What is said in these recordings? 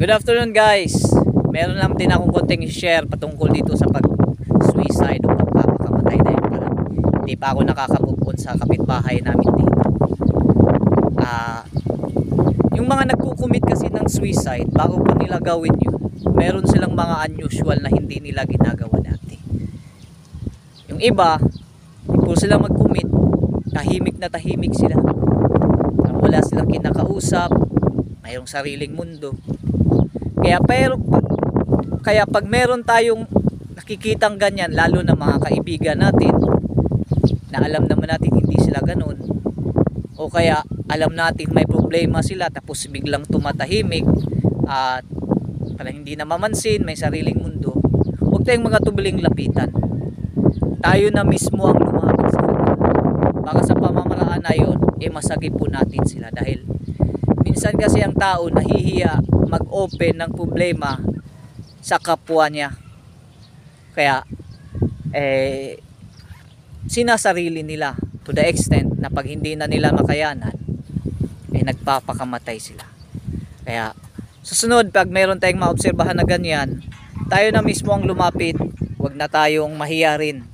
Good afternoon guys. Meron lang din akong konting share patungkol dito sa pag-suicide o pagpapakamatay na yun. Parang hindi pa ako nakaka-move on sa kapitbahay namin dito. Yung mga nagkukumit kasi ng suicide, bago pa nila gawin yun, meron silang mga unusual na hindi nila ginagawa dati. Yung iba, kung sila mag-commit, tahimik na tahimik sila. Wala silang kinakausap, mayroong sariling mundo. Kaya pag meron tayong nakikitang ganyan, lalo na mga kaibigan natin na alam naman natin hindi sila ganun, o kaya alam natin may problema sila tapos biglang tumatahimik at parang hindi na mamansin, may sariling mundo, huwag tayong mga tubiling lapitan. Tayo na mismo ang lumapit sa kanila. Baka sa pamamaraan na yun, masagip po natin sila. Dahil minsan kasi ang tao nahihiya mag-open ng problema sa kapwa niya. Kaya sinasarili nila to the extent na pag hindi na nila makayanan, nagpapakamatay sila. Kaya susunod, pag meron tayong maobserbahan na ganyan, tayo na mismo ang lumapit. Huwag na tayong mahiya rin.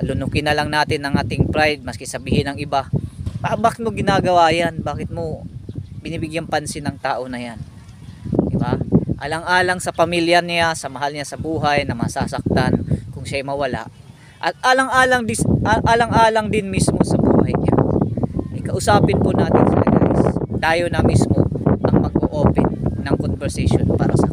Lunukin na lang natin ang ating pride, maski sabihin ng iba, bakit mo ginagawa yan? Bakit mo binibigyan pansin ng tao na yan? Diba? Alang-alang sa pamilya niya, sa mahal niya sa buhay, na masasaktan kung siya'y mawala. At alang-alang din mismo sa buhay niya. Kausapin po natin sila guys. Tayo na mismo ang mag-o-open ng conversation para sa